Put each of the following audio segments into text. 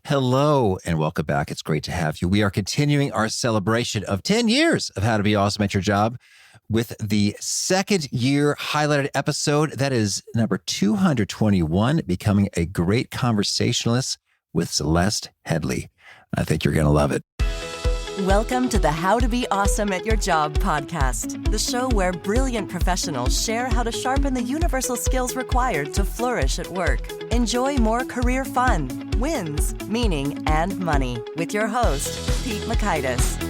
Hello and welcome back. It's great to have you. We are continuing our celebration of 10 years of How to Be Awesome at Your Job with the second year highlighted episode. That is number 221, Becoming a Great Conversationalist with Celeste Headlee. I think you're going to love it. Welcome to the How to Be Awesome at Your Job podcast, the show where brilliant professionals share how to sharpen the universal skills required to flourish at work. Enjoy more career fun, wins, meaning, and money with your host, Pete Makaitis.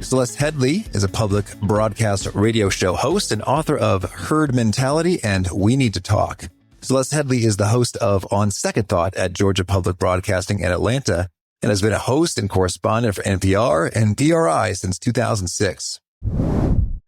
Celeste Headlee is a public broadcast radio show host and author of Herd Mentality and We Need to Talk. Celeste Headlee is the host of On Second Thought at Georgia Public Broadcasting in Atlanta, and has been a host and correspondent for NPR and PRI since 2006.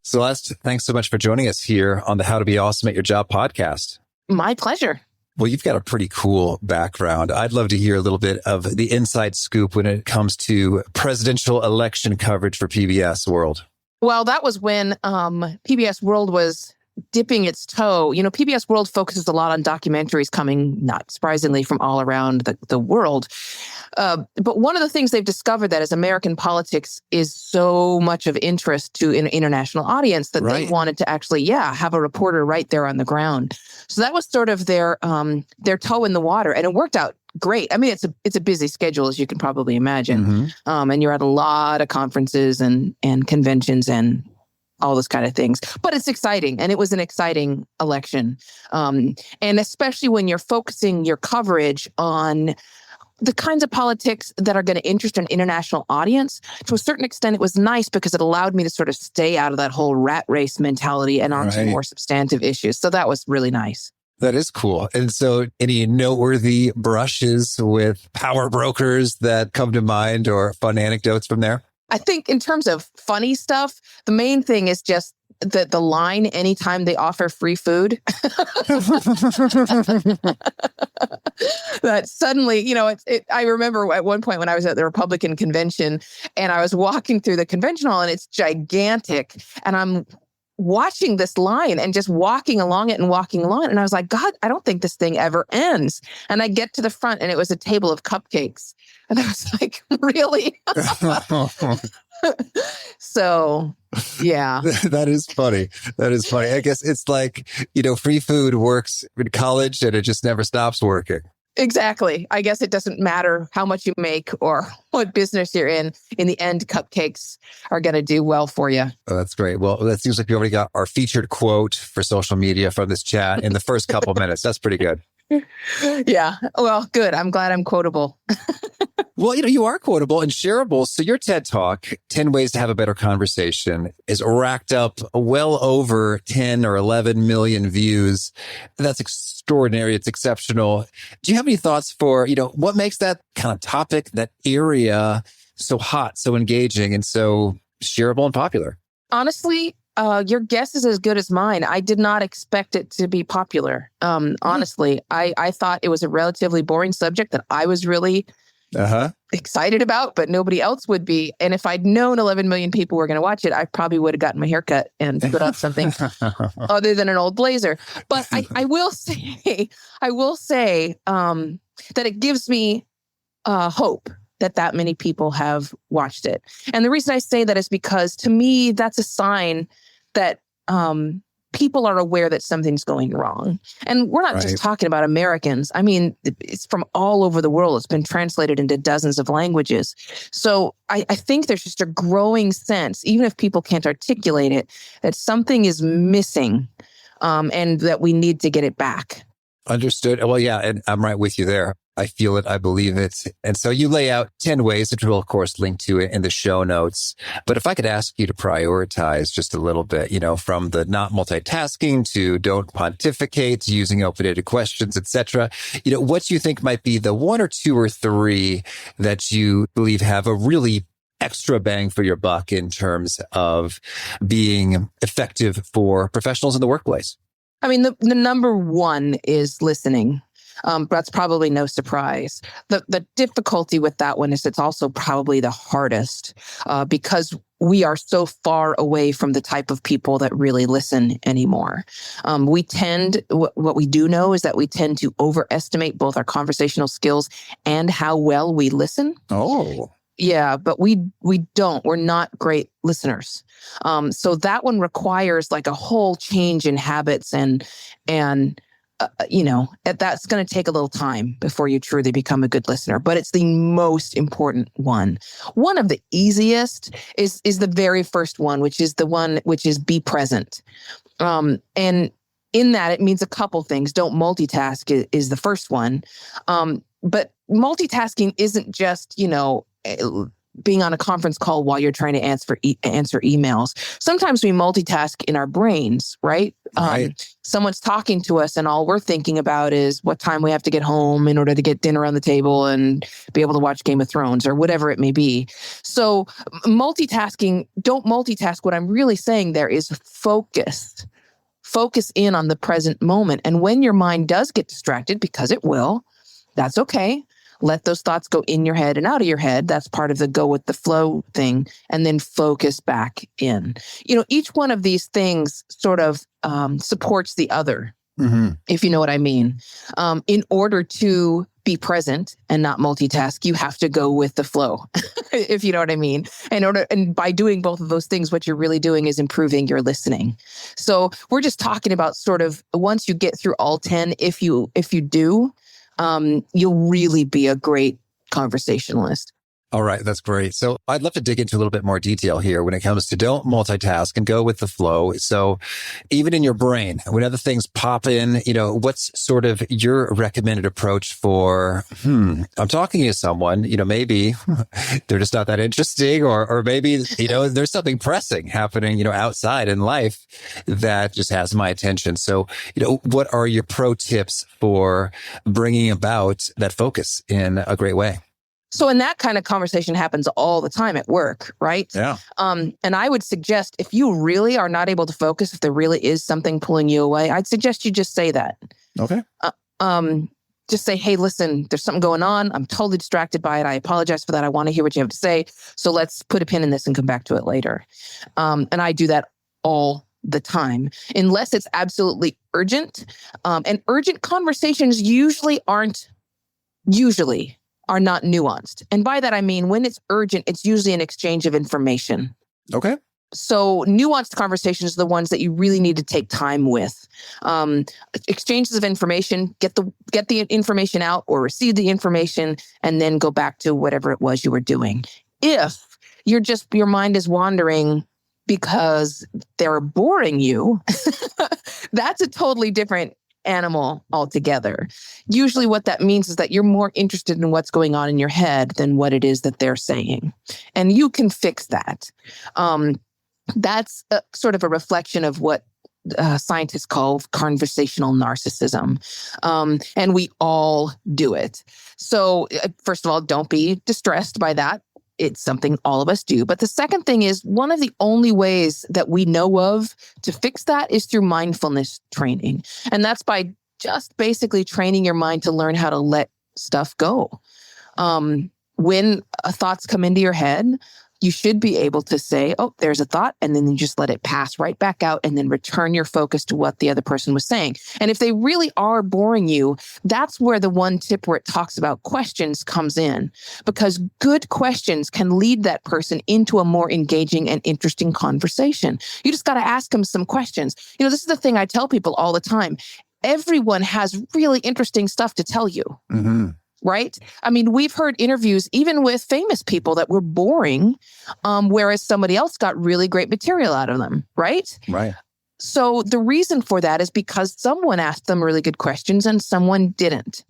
Celeste, thanks so much for joining us here on the How to Be Awesome at Your Job podcast. My pleasure. Well, you've got a pretty cool background. I'd love to hear a little bit of the inside scoop when it comes to presidential election coverage for PBS World. Well, that was when PBS World was dipping its toe. You know, PBS World focuses a lot on documentaries coming, not surprisingly, from all around the world. But one of the things they've discovered that is American politics is so much of interest to an international audience that they wanted to actually, have a reporter right there on the ground. So that was sort of their toe in the water, and it worked out great. I mean, it's a busy schedule, as you can probably imagine. And you're at a lot of conferences and conventions and all those kind of things. But it's exciting, and it was an exciting election. And especially when you're focusing your coverage on the kinds of politics that are going to interest an international audience. To a certain extent, it was nice because it allowed me to sort of stay out of that whole rat race mentality and onto more substantive issues. So that was really nice. That is cool. And so any noteworthy brushes with power brokers that come to mind or fun anecdotes from there? I think in terms of funny stuff, the main thing is just the line anytime they offer free food. That suddenly, I remember at one point when I was at the Republican convention and I was walking through the convention hall and it's gigantic and I'm watching this line and just walking along it. And I was like, God, I don't think this thing ever ends. And I get to the front and it was a table of cupcakes. And I was like, really? So, yeah. That is funny. I guess it's like, free food works in college and it just never stops working. Exactly. I guess it doesn't matter how much you make or what business you're in. In the end, cupcakes are going to do well for you. Oh, that's great. Well, that seems like we already got our featured quote for social media from this chat in the first couple minutes. That's pretty good. Yeah. Well, good. I'm glad I'm quotable. Well, you are quotable and shareable. So your TED Talk, 10 Ways to Have a Better Conversation, is racked up well over 10 or 11 million views. That's extraordinary. It's exceptional. Do you have any thoughts for, what makes that kind of topic, that area so hot, so engaging, and so shareable and popular? Honestly, your guess is as good as mine. I did not expect it to be popular. Honestly, I thought it was a relatively boring subject that I was really excited about, but nobody else would be. And if I'd known 11 million people were going to watch it, I probably would have gotten my haircut and put on something other than an old blazer. But I will say that it gives me hope that many people have watched it. And the reason I say that is because to me, that's a sign that people are aware that something's going wrong. And we're not just talking about Americans. I mean, it's from all over the world. It's been translated into dozens of languages. So I think there's just a growing sense, even if people can't articulate it, that something is missing and that we need to get it back. Understood. Well, yeah, and I'm right with you there. I feel it. I believe it. And so you lay out 10 ways, which we'll, of course, link to it in the show notes. But if I could ask you to prioritize just a little bit, from the not multitasking to don't pontificate to using open-ended questions, etc., what do you think might be the one or two or three that you believe have a really extra bang for your buck in terms of being effective for professionals in the workplace? I mean, the number one is listening. That's probably no surprise. The difficulty with that one is it's also probably the hardest because we are so far away from the type of people that really listen anymore. What we do know is that we tend to overestimate both our conversational skills and how well we listen. Oh. Yeah, but we don't. We're not great listeners. So that one requires like a whole change in habits and that's going to take a little time before you truly become a good listener, but it's the most important one. One of the easiest is the very first one, which is be present. And in that, it means a couple things. Don't multitask is the first one. But multitasking isn't just, being on a conference call while you're trying to answer emails. Sometimes we multitask in our brains, right? Someone's talking to us and all we're thinking about is what time we have to get home in order to get dinner on the table and be able to watch Game of Thrones or whatever it may be. So multitasking, don't multitask. What I'm really saying there is focus. Focus in on the present moment. And when your mind does get distracted, because it will, that's okay. Let those thoughts go in your head and out of your head. That's part of the go with the flow thing. And then focus back in. Each one of these things sort of supports the other, if you know what I mean. In order to be present and not multitask, you have to go with the flow, if you know what I mean. And by doing both of those things, what you're really doing is improving your listening. So we're just talking about sort of once you get through all 10, if you do, you'll really be a great conversationalist. All right. That's great. So I'd love to dig into a little bit more detail here when it comes to don't multitask and go with the flow. So even in your brain, when other things pop in, what's sort of your recommended approach for, I'm talking to someone, maybe they're just not that interesting or maybe, there's something pressing happening, outside in life that just has my attention. So, what are your pro tips for bringing about that focus in a great way? So in that kind of conversation happens all the time at work, right? Yeah. And I would suggest if you really are not able to focus, if there really is something pulling you away, I'd suggest you just say that. Okay. Just say, hey, listen, there's something going on. I'm totally distracted by it. I apologize for that. I want to hear what you have to say. So let's put a pin in this and come back to it later. And I do that all the time, unless it's absolutely urgent. And urgent conversations usually are not nuanced. And by that, I mean, when it's urgent, it's usually an exchange of information. Okay. So nuanced conversations are the ones that you really need to take time with. Exchanges of information, get the information out or receive the information, and then go back to whatever it was you were doing. If your mind is wandering because they're boring you, that's a totally different animal altogether. Usually what that means is that you're more interested in what's going on in your head than what it is that they're saying. And you can fix that. That's sort of a reflection of what scientists call conversational narcissism. And we all do it. So first of all, don't be distressed by that. It's something all of us do. But the second thing is one of the only ways that we know of to fix that is through mindfulness training. And that's by just basically training your mind to learn how to let stuff go. When thoughts come into your head, you should be able to say, oh, there's a thought, and then you just let it pass right back out and then return your focus to what the other person was saying. And if they really are boring you, that's where the one tip where it talks about questions comes in, because good questions can lead that person into a more engaging and interesting conversation. You just got to ask them some questions. This is the thing I tell people all the time. Everyone has really interesting stuff to tell you. Mm-hmm. Right? I mean, we've heard interviews even with famous people that were boring, whereas somebody else got really great material out of them, right? Right. So the reason for that is because someone asked them really good questions and someone didn't.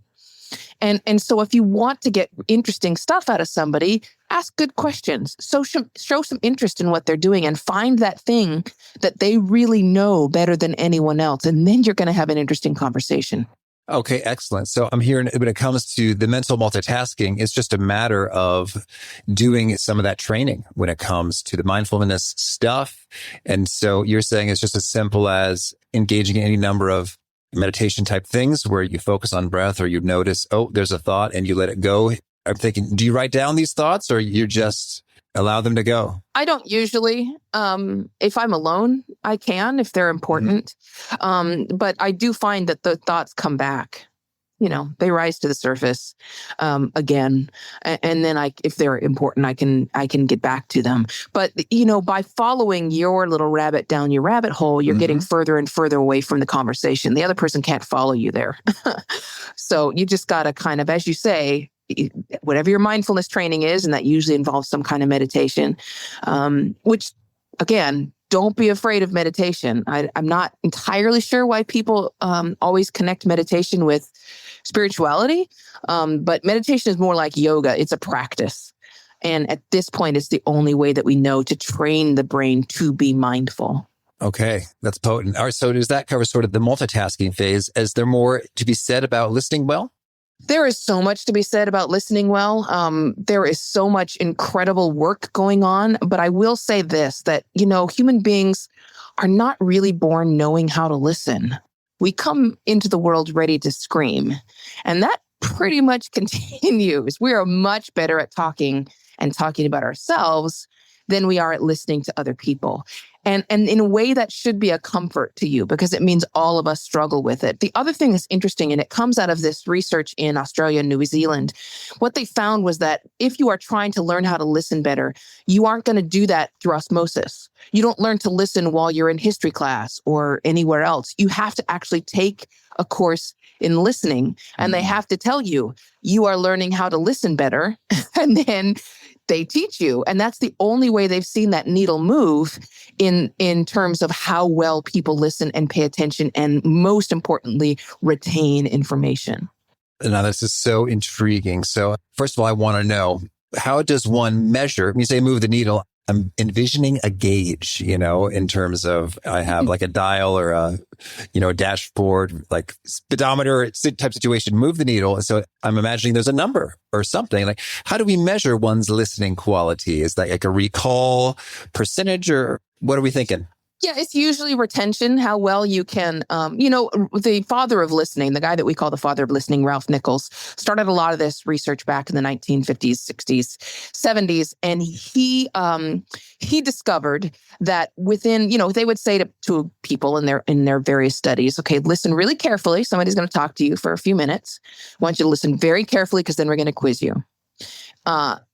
And so if you want to get interesting stuff out of somebody, ask good questions. So show some interest in what they're doing and find that thing that they really know better than anyone else. And then you're going to have an interesting conversation. Okay, excellent. So I'm hearing when it comes to the mental multitasking, it's just a matter of doing some of that training when it comes to the mindfulness stuff. And so you're saying it's just as simple as engaging in any number of meditation type things where you focus on breath or you notice, oh, there's a thought and you let it go? I'm thinking, do you write down these thoughts or you just allow them to go? I don't usually. If I'm alone, I can if they're important. But I do find that the thoughts come back. They rise to the surface again, and then if they're important, I can get back to them. But by following your little rabbit down your rabbit hole, you're getting further and further away from the conversation. The other person can't follow you there, so you just got to kind of, as you say, whatever your mindfulness training is, and that usually involves some kind of meditation, which, again, don't be afraid of meditation. I'm not entirely sure why people always connect meditation with spirituality, but meditation is more like yoga. It's a practice. And at this point, it's the only way that we know to train the brain to be mindful. Okay, that's potent. All right, so does that cover sort of the multitasking phase? Is there more to be said about listening well? There is so much to be said about listening well. There is so much incredible work going on. But I will say this, that, human beings are not really born knowing how to listen. We come into the world ready to scream. And that pretty much continues. We are much better at talking about ourselves than we are at listening to other people. And in a way that should be a comfort to you, because it means all of us struggle with it. The other thing that's interesting, and it comes out of this research in Australia and New Zealand, what they found was that if you are trying to learn how to listen better, you aren't going to do that through osmosis. You don't learn to listen while you're in history class or anywhere else. You have to actually take a course in listening, and they have to tell you, you are learning how to listen better, and then they teach you. And that's the only way they've seen that needle move in terms of how well people listen and pay attention, and most importantly, retain information. Now, this is so intriguing. So first of all, I want to know, how does one measure, when you say move the needle, I'm envisioning a gauge, in terms of I have like a dial or a dashboard, like speedometer type situation, move the needle. And so I'm imagining there's a number or something. Like, how do we measure one's listening quality? Is that like a recall percentage, or what are we thinking? Yeah, it's usually retention, how well you can, the father of listening, the guy that we call the father of listening, Ralph Nichols, started a lot of this research back in the 1950s, 60s, 70s. And he discovered that within, they would say to people in their various studies, okay, listen really carefully. Somebody's going to talk to you for a few minutes. I want you to listen very carefully, because then we're going to quiz you.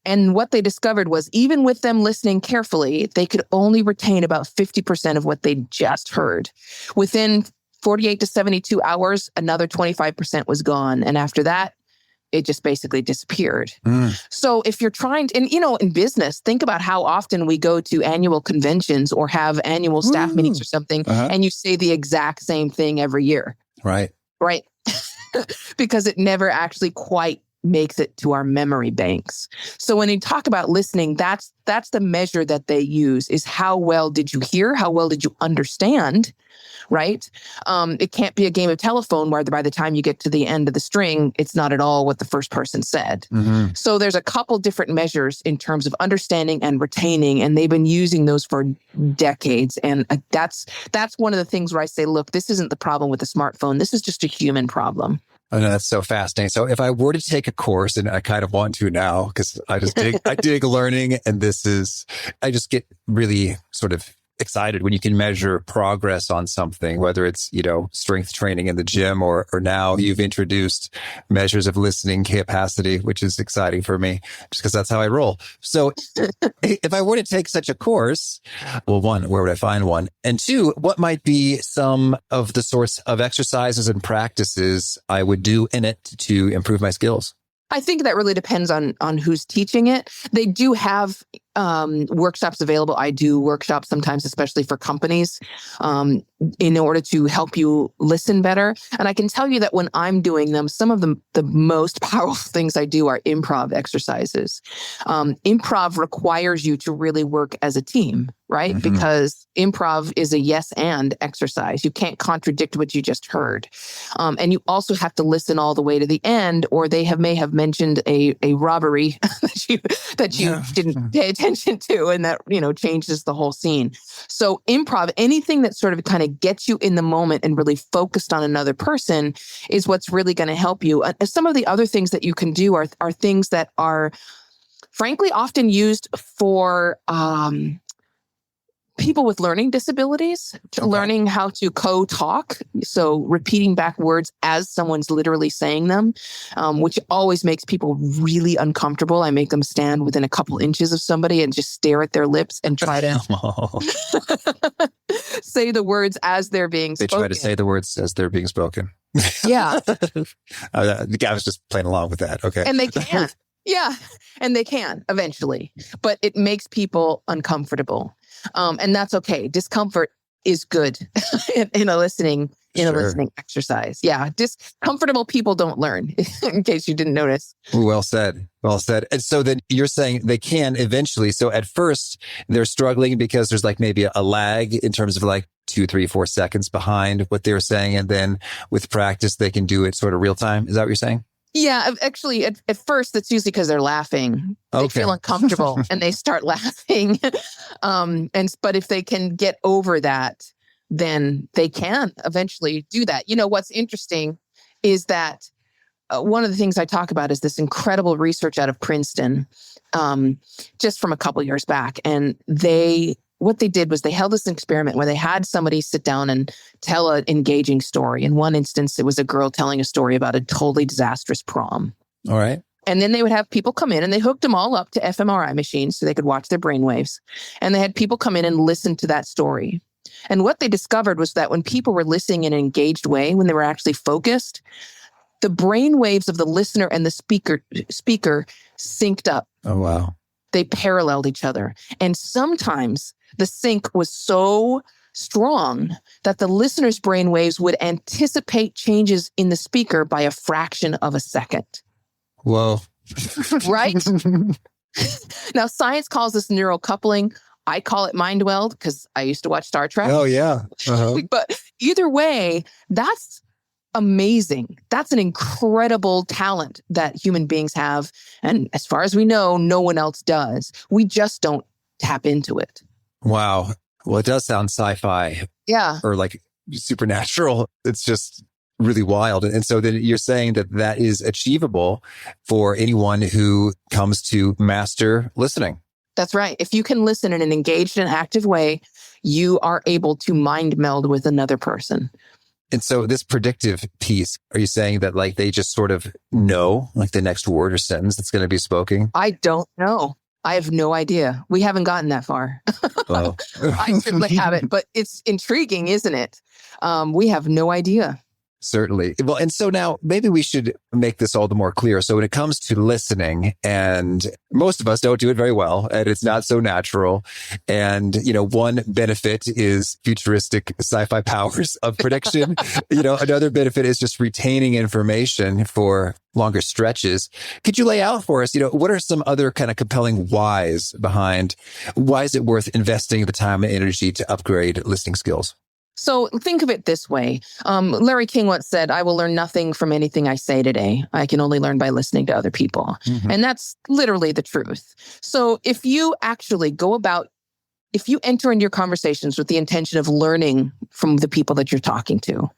And what they discovered was, even with them listening carefully, they could only retain about 50% of what they just heard. Within 48 to 72 hours, another 25% was gone. And after that, it just basically disappeared. So if you're trying to, and in business, think about how often we go to annual conventions or have annual staff meetings or something, and you say the exact same thing every year. Right. Because it never actually quite makes it to our memory banks. So when you talk about listening, that's the measure that they use, is how well did you hear? How well did you understand? Right? It can't be a game of telephone where by the time you get to the end of the string, it's not at all what the first person said. So there's a couple different measures in terms of understanding and retaining, and they've been using those for decades. And that's one of the things where I say, look, this isn't the problem with the smartphone. This is just a human problem. Oh, no, that's so fascinating. So if I were to take a course, and I kind of want to now, because I dig learning, and I just get really sort of excited when you can measure progress on something, whether it's, strength training in the gym, or now you've introduced measures of listening capacity, which is exciting for me, just because that's how I roll. So if I were to take such a course, well, one, where would I find one? And two, what might be some of the sorts of exercises and practices I would do in it to improve my skills? I think that really depends on who's teaching it. They do have workshops available. I do workshops sometimes, especially for companies, in order to help you listen better. And I can tell you that when I'm doing them, some of the most powerful things I do are improv exercises. Improv requires you to really work as a team, right? Because improv is a yes and exercise. You can't contradict what you just heard. And you also have to listen all the way to the end, or they may have mentioned a robbery that you didn't pay attention attention to, and that, changes the whole scene. So improv, anything that sort of kind of gets you in the moment and really focused on another person is what's really going to help you. Some of the other things that you can do are things that are frankly often used for people with learning disabilities, learning how to co-talk. So repeating back words as someone's literally saying them, which always makes people really uncomfortable. I make them stand within a couple inches of somebody and just stare at their lips and try to say the words as they're being spoken. They try to say the words as they're being spoken. Yeah. The guy was just playing along with that. Okay. And they can. Yeah. And they can eventually, but it makes people uncomfortable. And that's okay. Discomfort is good in a listening exercise. Yeah. Discomfortable people don't learn, in case you didn't notice. Well said. Well said. And so then you're saying they can eventually. So at first they're struggling because there's like maybe a lag in terms of like 2, 3, 4 seconds behind what they're saying. And then with practice, they can do it sort of real time. Is that what you're saying? Yeah, actually, at first, it's usually because they're laughing. They feel uncomfortable and they start laughing. But if they can get over that, then they can eventually do that. What's interesting is that one of the things I talk about is this incredible research out of Princeton, just from a couple years back. And what they did was they held this experiment where they had somebody sit down and tell an engaging story. In one instance, it was a girl telling a story about a totally disastrous prom. All right. And then they would have people come in and they hooked them all up to fMRI machines so they could watch their brainwaves. And they had people come in and listen to that story. And what they discovered was that when people were listening in an engaged way, when they were actually focused, the brainwaves of the listener and the speaker synced up. Oh, wow. They paralleled each other. And sometimes the sync was so strong that the listener's brainwaves would anticipate changes in the speaker by a fraction of a second. Whoa. Right? Now, science calls this neural coupling. I call it mind weld because I used to watch Star Trek. Oh, yeah. Uh-huh. But either way, that's amazing. That's an incredible talent that human beings have. And as far as we know, no one else does. We just don't tap into it. Wow. Well, it does sound sci-fi. Yeah. Or like supernatural. It's just really wild. And so then you're saying that is achievable for anyone who comes to master listening. That's right. If you can listen in an engaged and active way, you are able to mind meld with another person. And so this predictive piece, are you saying that like they just sort of know like the next word or sentence that's going to be spoken? I don't know. I have no idea. We haven't gotten that far. Oh. I certainly haven't, but it's intriguing, isn't it? We have no idea. Certainly. Well, and so now maybe we should make this all the more clear. So when it comes to listening, and most of us don't do it very well, and it's not so natural. And, one benefit is futuristic sci-fi powers of prediction. Another benefit is just retaining information for longer stretches. Could you lay out for us, what are some other kind of compelling whys behind why is it worth investing the time and energy to upgrade listening skills? So think of it this way. Larry King once said, I will learn nothing from anything I say today. I can only learn by listening to other people. Mm-hmm. And that's literally the truth. So if you actually if you enter into your conversations with the intention of learning from the people that you're talking to,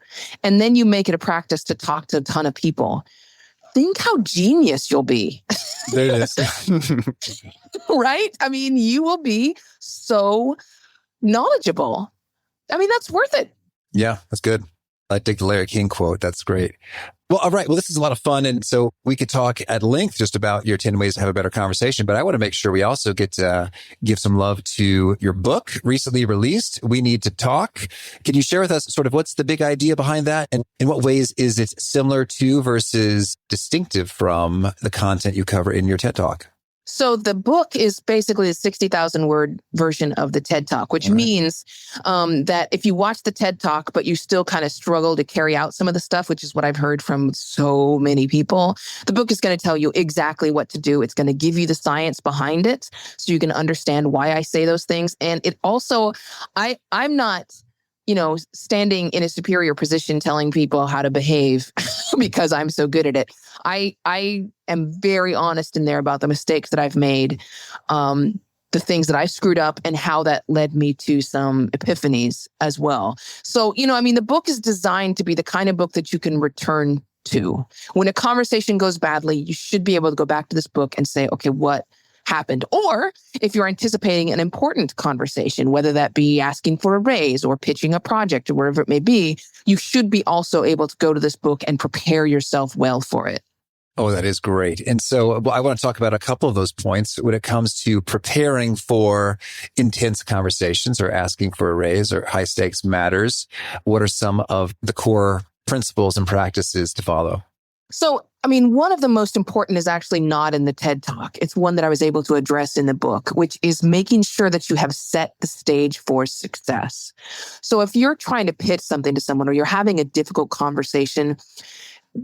and then you make it a practice to talk to a ton of people, think how genius you'll be. There it is. Right? I mean, you will be so knowledgeable. I mean, that's worth it. Yeah, that's good. I dig the Larry King quote. That's great. Well, all right. Well, this is a lot of fun. And so we could talk at length just about your 10 ways to have a better conversation. But I want to make sure we also get to give some love to your book recently released, We Need to Talk. Can you share with us sort of what's the big idea behind that? And in what ways is it similar to versus distinctive from the content you cover in your TED Talk? So the book is basically a 60,000 word version of the TED Talk, which means that if you watch the TED Talk, but you still kind of struggle to carry out some of the stuff, which is what I've heard from so many people, the book is going to tell you exactly what to do. It's going to give you the science behind it so you can understand why I say those things. And it also, I'm not, standing in a superior position telling people how to behave because I'm so good at it. I am very honest in there about the mistakes that I've made. the things that I screwed up and how that led me to some epiphanies as well. So, the book is designed to be the kind of book that you can return to. When a conversation goes badly, you should be able to go back to this book and say, okay, what happened? Or if you're anticipating an important conversation, whether that be asking for a raise or pitching a project or wherever it may be, you should be also able to go to this book and prepare yourself well for it. Oh, that is great. And so I want to talk about a couple of those points when it comes to preparing for intense conversations or asking for a raise or high stakes matters. What are some of the core principles and practices to follow? So, one of the most important is actually not in the TED Talk. It's one that I was able to address in the book, which is making sure that you have set the stage for success. So if you're trying to pitch something to someone or you're having a difficult conversation,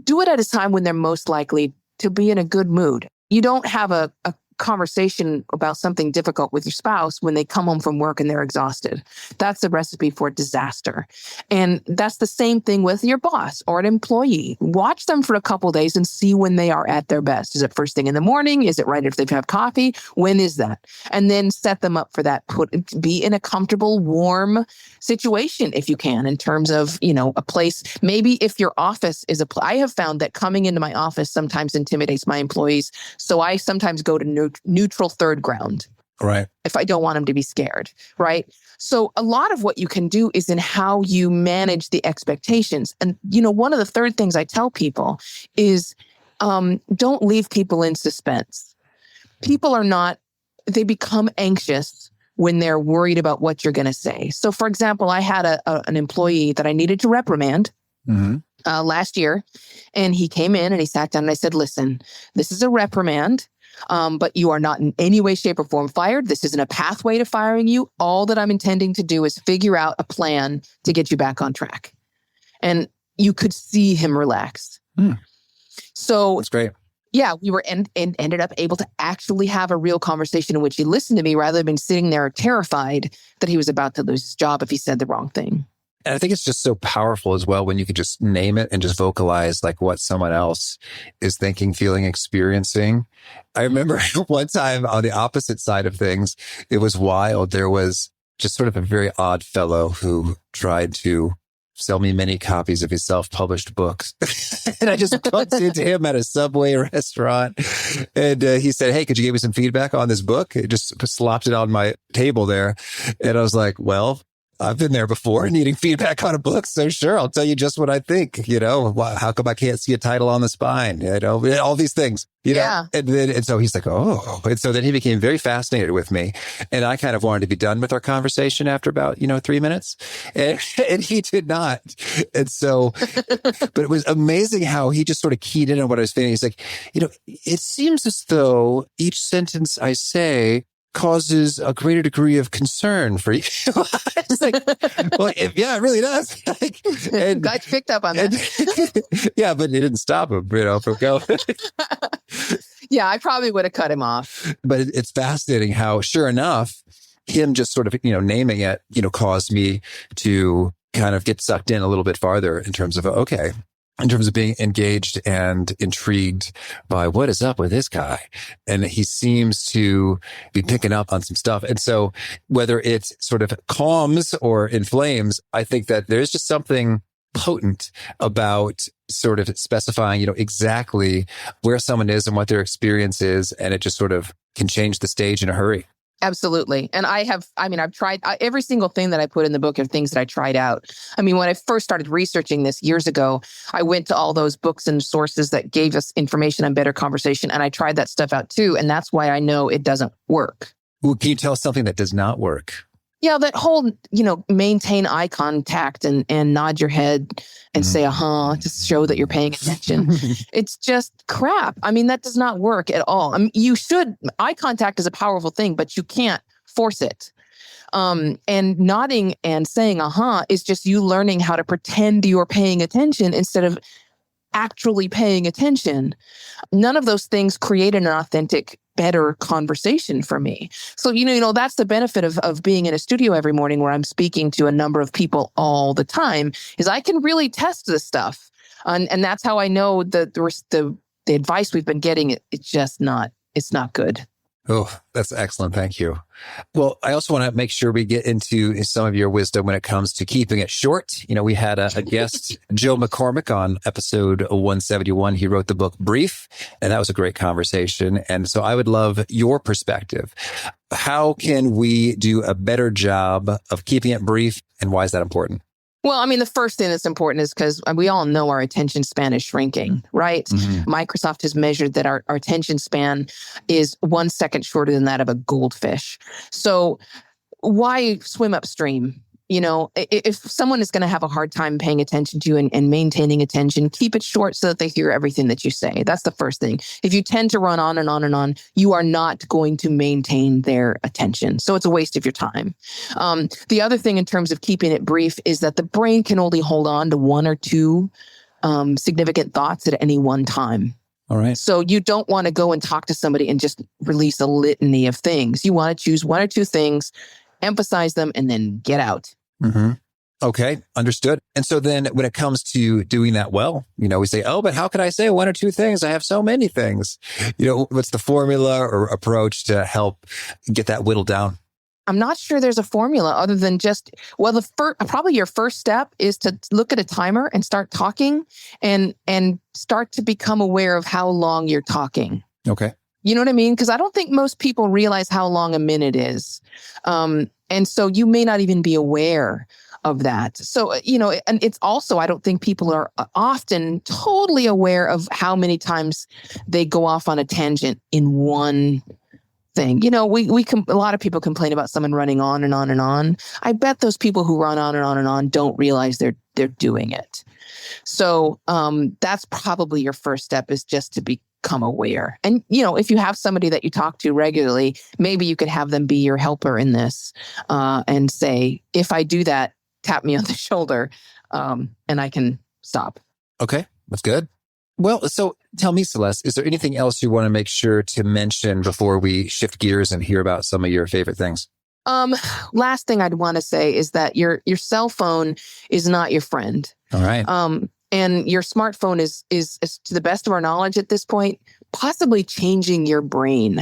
do it at a time when they're most likely to be in a good mood. You don't have a conversation about something difficult with your spouse when they come home from work and they're exhausted. That's a recipe for disaster. And that's the same thing with your boss or an employee. Watch them for a couple of days and see when they are at their best. Is it first thing in the morning? Is it right if they've had coffee? When is that? And then set them up for that. Be in a comfortable, warm situation if you can, in terms of, a place. Maybe if your office is I have found that coming into my office sometimes intimidates my employees. So I sometimes go to neutral third ground. Right. If I don't want them to be scared. Right. So a lot of what you can do is in how you manage the expectations. And, one of the third things I tell people is don't leave people in suspense. People they become anxious when they're worried about what you're going to say. So, for example, I had an employee that I needed to reprimand last year, and he came in and he sat down and I said, listen, this is a reprimand, but you are not in any way, shape, or form fired. This isn't a pathway to firing you. All that I'm intending to do is figure out a plan to get you back on track. And you could see him relax. So that's great. Yeah, we were and ended up able to actually have a real conversation in which he listened to me rather than sitting there terrified that he was about to lose his job if he said the wrong thing. And I think it's just so powerful as well when you can just name it and just vocalize like what someone else is thinking, feeling, experiencing. I remember one time on the opposite side of things, it was wild. There was just sort of a very odd fellow who tried to sell me many copies of his self-published books. And I just bumped into him at a Subway restaurant. And he said, hey, could you give me some feedback on this book? He just slopped it on my table there. And I was like, well, I've been there before needing feedback on a book. So sure, I'll tell you just what I think. How come I can't see a title on the spine? All these things, Yeah. And so he's like, oh. And so then he became very fascinated with me. And I kind of wanted to be done with our conversation after about, 3 minutes. And he did not. And so, but it was amazing how he just sort of keyed in on what I was feeling. He's like, it seems as though each sentence I say causes a greater degree of concern for you. It's like, well, it really does. And glad you picked up on that. Yeah, but it didn't stop him, from going. Yeah, I probably would have cut him off. But it's fascinating how, sure enough, him just sort of, naming it, caused me to kind of get sucked in a little bit farther in terms of, in terms of being engaged and intrigued by what is up with this guy. And he seems to be picking up on some stuff. And so whether it sort of calms or inflames, I think that there's just something potent about sort of specifying, exactly where someone is and what their experience is. And it just sort of can change the stage in a hurry. Absolutely. And I've tried every single thing that I put in the book are things that I tried out. When I first started researching this years ago, I went to all those books and sources that gave us information on better conversation. And I tried that stuff out too. And that's why I know it doesn't work. Well, can you tell us something that does not work? Yeah, that whole, maintain eye contact and nod your head and say, to show that you're paying attention. It's just crap. That does not work at all. Eye contact is a powerful thing, but you can't force it. And nodding and saying, is just you learning how to pretend you're paying attention instead of actually paying attention. None of those things create an authentic, better conversation for me. So, that's the benefit of being in a studio every morning where I'm speaking to a number of people all the time, is I can really test this stuff. And that's how I know that the advice we've been getting, it's not good. Oh, that's excellent. Thank you. Well, I also want to make sure we get into some of your wisdom when it comes to keeping it short. We had a guest, Joe McCormick, on episode 171. He wrote the book Brief, and that was a great conversation. And so I would love your perspective. How can we do a better job of keeping it brief, and why is that important? Well, I mean, the first thing that's important is because we all know our attention span is shrinking, right? Mm-hmm. Microsoft has measured that our attention span is 1 second shorter than that of a goldfish. So why swim upstream? If someone is going to have a hard time paying attention to you and maintaining attention, keep it short so that they hear everything that you say. That's the first thing. If you tend to run on and on and on, you are not going to maintain their attention. So it's a waste of your time. The other thing in terms of keeping it brief is that the brain can only hold on to one or two significant thoughts at any one time. All right. So you don't want to go and talk to somebody and just release a litany of things. You want to choose one or two things, emphasize them, and then get out. Mm-hmm. Okay, understood. And so then when it comes to doing that well, we say, oh, but how can I say one or two things? I have so many things. What's the formula or approach to help get that whittled down? I'm not sure there's a formula other than just, probably your first step is to look at a timer and start talking and start to become aware of how long you're talking. Okay. You know what I mean? Because I don't think most people realize how long a minute is. And so you may not even be aware of that. So, and it's also, I don't think people are often totally aware of how many times they go off on a tangent in one thing. A lot of people complain about someone running on and on and on. I bet those people who run on and on and on don't realize they're doing it. So that's probably your first step, is just to become aware. And, if you have somebody that you talk to regularly, maybe you could have them be your helper in this and say, if I do that, tap me on the shoulder and I can stop. Okay, that's good. Well, so tell me, Celeste, is there anything else you want to make sure to mention before we shift gears and hear about some of your favorite things? Last thing I'd want to say is that your cell phone is not your friend. All right. And your smartphone is, to the best of our knowledge at this point, possibly changing your brain.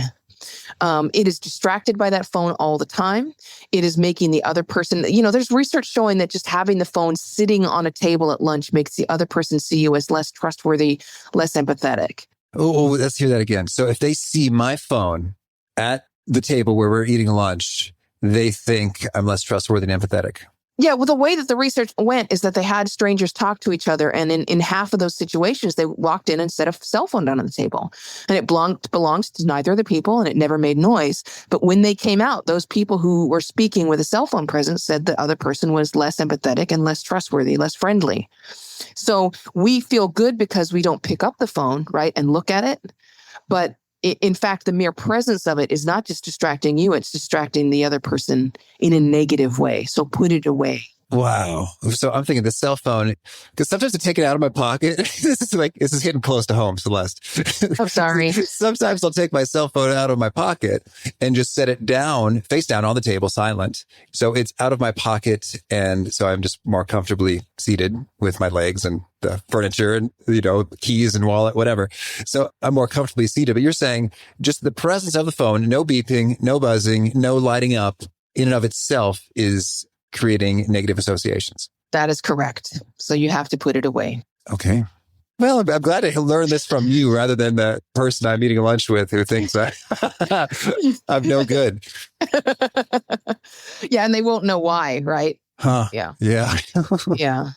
It is distracted by that phone all the time. It is making the other person, there's research showing that just having the phone sitting on a table at lunch makes the other person see you as less trustworthy, less empathetic. Oh, let's hear that again. So if they see my phone at the table where we're eating lunch, they think I'm less trustworthy and empathetic. Yeah, well, the way that the research went is that they had strangers talk to each other. And in half of those situations, they walked in and set a cell phone down on the table. And it belongs to neither of the people, and it never made noise. But when they came out, those people who were speaking with a cell phone present said the other person was less empathetic and less trustworthy, less friendly. So we feel good because we don't pick up the phone, right, and look at it. But in fact, the mere presence of it is not just distracting you, it's distracting the other person in a negative way. So put it away. Wow. So I'm thinking the cell phone, because sometimes I take it out of my pocket. This is hitting close to home, Celeste. I'm sorry. Sometimes I'll take my cell phone out of my pocket and just set it down, face down on the table, silent. So it's out of my pocket. And so I'm just more comfortably seated with my legs and the furniture and, keys and wallet, whatever. So I'm more comfortably seated. But you're saying just the presence of the phone, no beeping, no buzzing, no lighting up in and of itself is creating negative associations. That is correct. So you have to put it away. Okay. Well, I'm glad to learn this from you rather than the person I'm eating lunch with who thinks I'm no good. Yeah, and they won't know why, right? Huh. Yeah. Yeah. Yeah.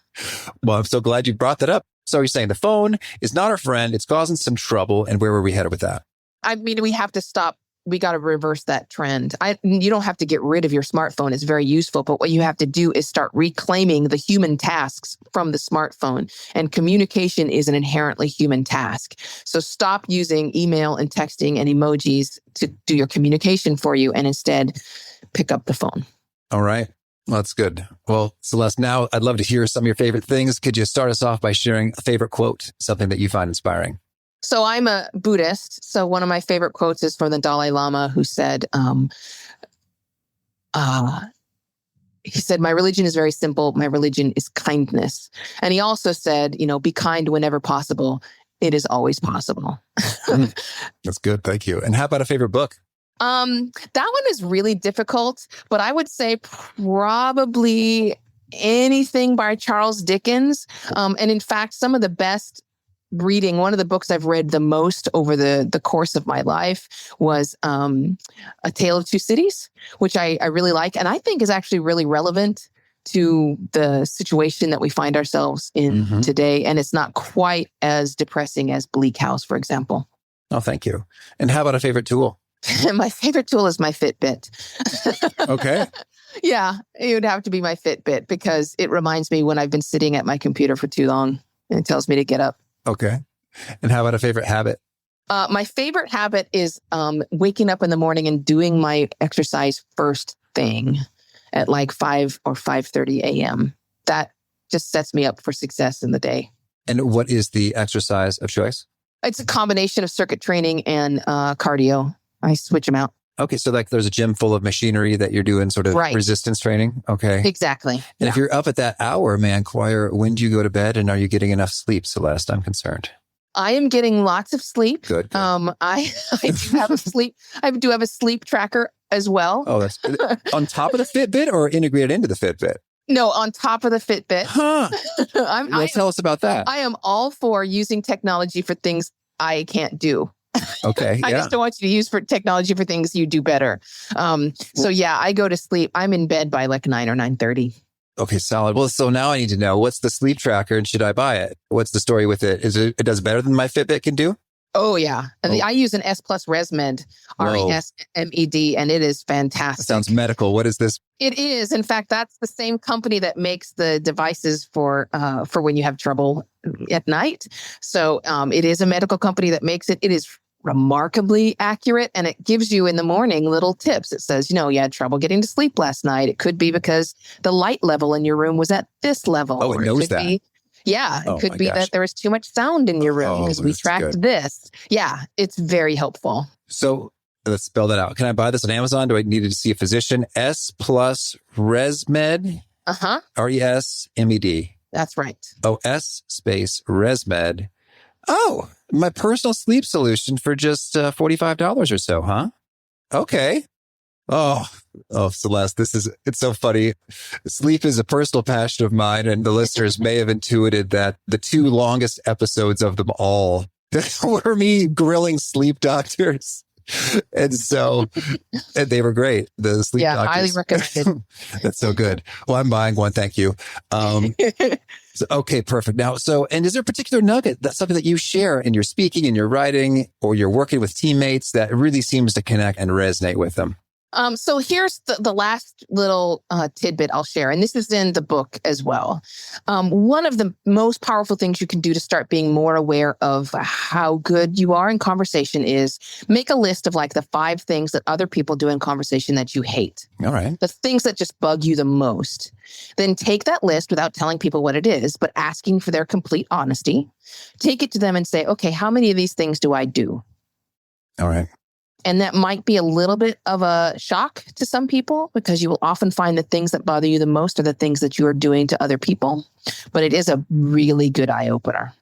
Well, I'm so glad you brought that up. So you're saying the phone is not our friend. It's causing some trouble. And where were we headed with that? I mean, we have to stop. We got to reverse that trend. You don't have to get rid of your smartphone. It's very useful. But what you have to do is start reclaiming the human tasks from the smartphone. And communication is an inherently human task. So stop using email and texting and emojis to do your communication for you, and instead pick up the phone. All right. Well, that's good. Well, Celeste, now I'd love to hear some of your favorite things. Could you start us off by sharing a favorite quote, something that you find inspiring? So I'm a Buddhist. So one of my favorite quotes is from the Dalai Lama, who said, he said, "My religion is very simple. My religion is kindness." And he also said, be kind whenever possible. It is always possible. That's good. Thank you. And how about a favorite book? That one is really difficult, but I would say probably anything by Charles Dickens. And in fact, some of the best reading, one of the books I've read the most over the course of my life was A Tale of Two Cities, which I really like, and I think is actually really relevant to the situation that we find ourselves in today. And it's not quite as depressing as Bleak House, for example. Oh, thank you. And how about a favorite tool? My favorite tool is my Fitbit. Okay. Yeah, it would have to be my Fitbit because it reminds me when I've been sitting at my computer for too long and it tells me to get up. Okay. And how about a favorite habit? My favorite habit is waking up in the morning and doing my exercise first thing at like 5 or 5:30 a.m. That just sets me up for success in the day. And what is the exercise of choice? It's a combination of circuit training and cardio. I switch them out. Okay. So like there's a gym full of machinery that you're doing sort of resistance training. Okay. Exactly. And if you're up at that hour, man, choir, when do you go to bed and are you getting enough sleep, Celeste? I'm concerned. I am getting lots of sleep. Good. I do have a sleep tracker as well. Oh, that's good. On top of the Fitbit or integrated into the Fitbit? No, on top of the Fitbit. Huh. Tell us about that. I am all for using technology for things I can't do. Okay. I just don't want you to use for technology for things you do better. So yeah, I go to sleep. I'm in bed by like 9 or 9:30. Okay, solid. Well, so now I need to know, what's the sleep tracker and should I buy it? What's the story with it? It does better than my Fitbit can do? Oh, yeah. And I use an S Plus ResMed, ResMed, and it is fantastic. That sounds medical. What is this? It is. In fact, that's the same company that makes the devices for when you have trouble at night. So it is a medical company that makes it. It is remarkably accurate, and it gives you in the morning little tips. It says, you had trouble getting to sleep last night. It could be because the light level in your room was at this level. Oh, it knows that. It could be that there was too much sound in your room because we tracked this. Yeah, it's very helpful. So let's spell that out. Can I buy this on Amazon? Do I need to see a physician? S Plus ResMed? ResMed. That's right. Oh, S space ResMed. Oh, my personal sleep solution for just $45 or so, huh? Okay. Oh, Celeste, it's so funny. Sleep is a personal passion of mine, and the listeners may have intuited that the two longest episodes of them all were me grilling sleep doctors. And they were great. The sleep doctors. Highly recommended. That's so good. Well, I'm buying one. Thank you. Okay, perfect. Now, and is there a particular nugget, that's something that you share in your speaking, in your writing, or you're working with teammates that really seems to connect and resonate with them? So here's the last little tidbit I'll share, and this is in the book as well. One of the most powerful things you can do to start being more aware of how good you are in conversation is make a list of like the 5 things that other people do in conversation that you hate. All right. The things that just bug you the most. Then take that list without telling people what it is, but asking for their complete honesty. Take it to them and say, okay, how many of these things do I do? All right. And that might be a little bit of a shock to some people because you will often find the things that bother you the most are the things that you are doing to other people. But it is a really good eye opener.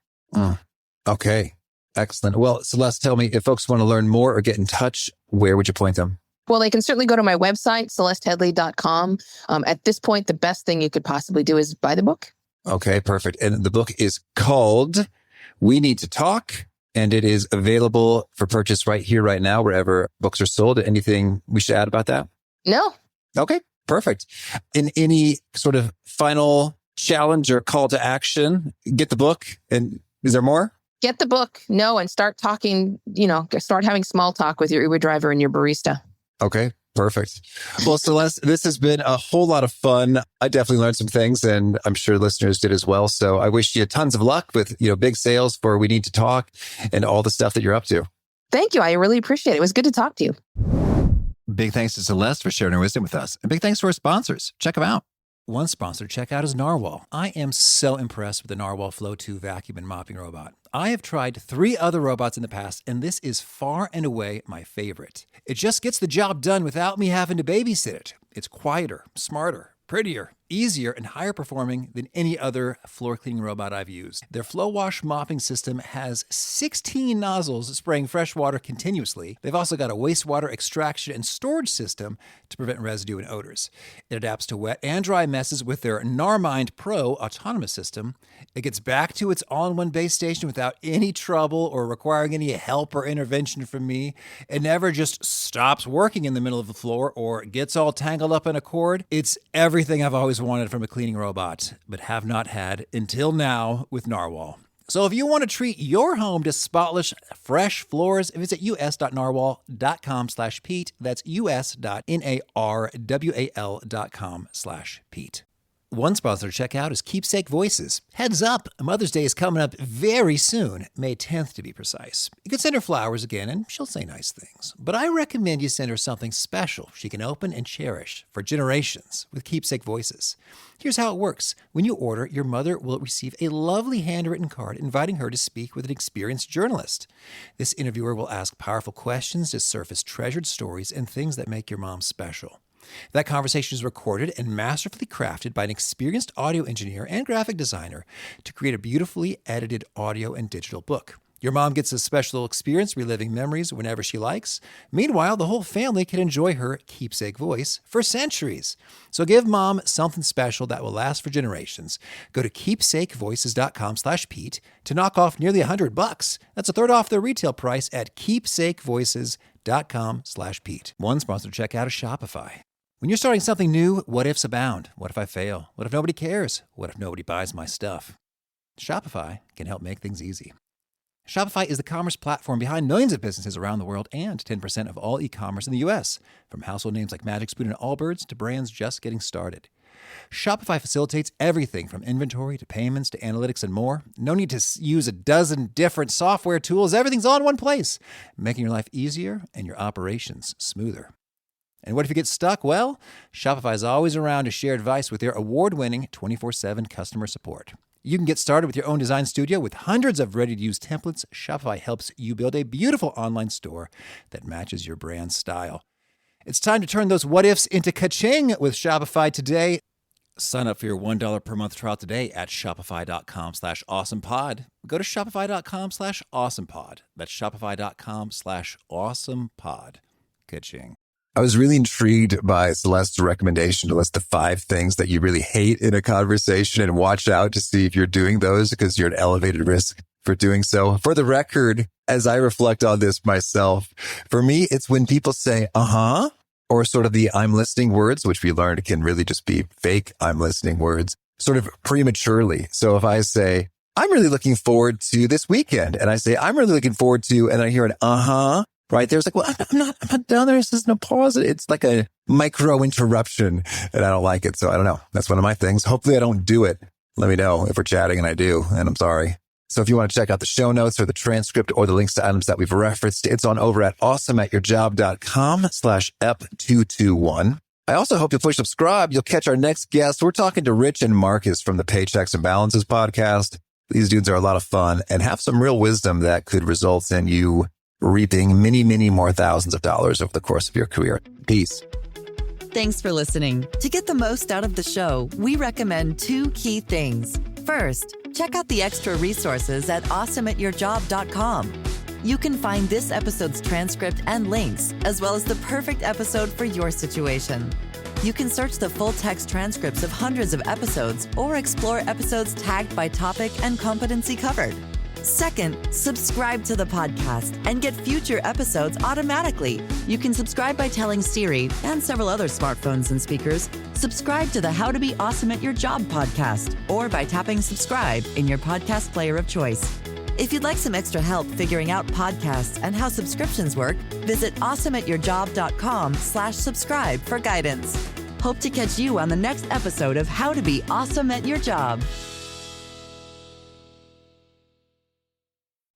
Okay. Excellent. Well, Celeste, tell me, if folks want to learn more or get in touch, where would you point them? Well, they can certainly go to my website, celesteheadlee.com. At this point, the best thing you could possibly do is buy the book. Okay, perfect. And the book is called We Need to Talk. And it is available for purchase right here, right now, wherever books are sold. Anything we should add about that? No. Okay, perfect. In any sort of final challenge or call to action, get the book. And is there more? Get the book. No, and start talking, start having small talk with your Uber driver and your barista. Okay, perfect. Well, Celeste, this has been a whole lot of fun. I definitely learned some things, and I'm sure listeners did as well. So I wish you tons of luck with, big sales for We Need to Talk and all the stuff that you're up to. Thank you. I really appreciate it. It was good to talk to you. Big thanks to Celeste for sharing her wisdom with us. And big thanks to our sponsors. Check them out. One sponsor to check out is Narwhal. I am so impressed with the Narwhal Flow 2 vacuum and mopping robot. I have tried 3 other robots in the past, and this is far and away my favorite. It just gets the job done without me having to babysit it. It's quieter, smarter, prettier, easier, and higher performing than any other floor cleaning robot I've used. Their Flow Wash mopping system has 16 nozzles spraying fresh water continuously. They've also got a wastewater extraction and storage system to prevent residue and odors. It adapts to wet and dry messes with their Narmind Pro autonomous system. It gets back to its all-in-one base station without any trouble or requiring any help or intervention from me. It never just stops working in the middle of the floor or gets all tangled up in a cord. It's everything I've always wanted from a cleaning robot, but have not had until now with Narwhal. So if you want to treat your home to spotless, fresh floors, visit us.narwhal.com/Pete. That's us.narwhal.com/Pete. One sponsor to check out is Keepsake Voices. Heads up, Mother's Day is coming up very soon, May 10th to be precise. You can send her flowers again and she'll say nice things. But I recommend you send her something special she can open and cherish for generations with Keepsake Voices. Here's how it works. When you order, your mother will receive a lovely handwritten card inviting her to speak with an experienced journalist. This interviewer will ask powerful questions to surface treasured stories and things that make your mom special. That conversation is recorded and masterfully crafted by an experienced audio engineer and graphic designer to create a beautifully edited audio and digital book. Your mom gets a special experience reliving memories whenever she likes. Meanwhile, the whole family can enjoy her keepsake voice for centuries. So give mom something special that will last for generations. Go to keepsakevoices.com/Pete to knock off nearly $100. That's a third off their retail price at keepsakevoices.com/Pete. One sponsor to check out is Shopify. When you're starting something new, what ifs abound. What if I fail? What if nobody cares? What if nobody buys my stuff? Shopify can help make things easy. Shopify is the commerce platform behind millions of businesses around the world and 10% of all e-commerce in the U.S., from household names like Magic Spoon and Allbirds to brands just getting started. Shopify facilitates everything from inventory to payments to analytics and more. No need to use a dozen different software tools. Everything's all in one place, making your life easier and your operations smoother. And what if you get stuck? Well, Shopify is always around to share advice with their award-winning 24/7 customer support. You can get started with your own design studio with hundreds of ready-to-use templates. Shopify helps you build a beautiful online store that matches your brand style. It's time to turn those what-ifs into ka-ching with Shopify today. Sign up for your $1 per month trial today at shopify.com/awesomepod. Go to shopify.com/awesomepod. That's shopify.com/awesomepod. Ka-ching. I was really intrigued by Celeste's recommendation to list the 5 things that you really hate in a conversation and watch out to see if you're doing those because you're at elevated risk for doing so. For the record, as I reflect on this myself, for me, it's when people say, or sort of the I'm listening words, which we learned can really just be fake I'm listening words, sort of prematurely. So if I say, I'm really looking forward to this weekend, and I say, I'm really looking forward to, and I hear an right there's like, well, I'm not down there. There's no pause. It's like a micro interruption and I don't like it. So I don't know. That's one of my things. Hopefully I don't do it. Let me know if we're chatting and I do, and I'm sorry. So if you want to check out the show notes or the transcript or the links to items that we've referenced, it's on over at awesomeatyourjob.com/ep221. I also hope you'll push subscribe. You'll catch our next guest. We're talking to Rich and Marcus from the Paychecks and Balances podcast. These dudes are a lot of fun and have some real wisdom that could result in you reaping many, many more thousands of dollars over the course of your career. Peace. Thanks for listening. To get the most out of the show, we recommend 2 key things. First, check out the extra resources at awesomeatyourjob.com. You can find this episode's transcript and links, as well as the perfect episode for your situation. You can search the full text transcripts of hundreds of episodes or explore episodes tagged by topic and competency covered. Second, subscribe to the podcast and get future episodes automatically. You can subscribe by telling Siri and several other smartphones and speakers, subscribe to the How to Be Awesome at Your Job podcast, or by tapping subscribe in your podcast player of choice. If you'd like some extra help figuring out podcasts and how subscriptions work, visit awesomeatyourjob.com/subscribe for guidance. Hope to catch you on the next episode of How to Be Awesome at Your Job.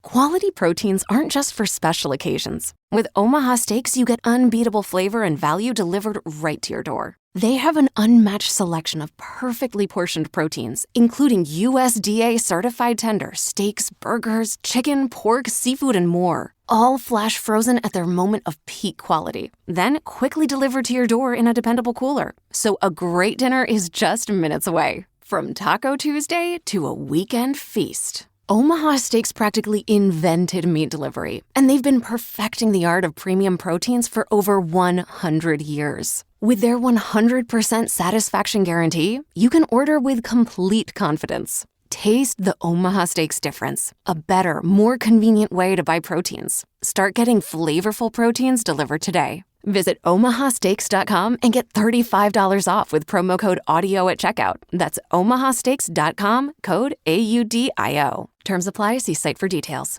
Quality proteins aren't just for special occasions. With Omaha Steaks, you get unbeatable flavor and value delivered right to your door. They have an unmatched selection of perfectly portioned proteins, including USDA certified tender steaks, burgers, chicken, pork, seafood, and more. all flash frozen at their moment of peak quality, then quickly delivered to your door in a dependable cooler. So a great dinner is just minutes away. From Taco Tuesday to a weekend feast, Omaha Steaks practically invented meat delivery, and they've been perfecting the art of premium proteins for over 100 years. With their 100% satisfaction guarantee, you can order with complete confidence. Taste the Omaha Steaks difference, a better, more convenient way to buy proteins. Start getting flavorful proteins delivered today. Visit omahasteaks.com and get $35 off with promo code AUDIO at checkout. That's omahasteaks.com, code AUDIO. Terms apply. See site for details.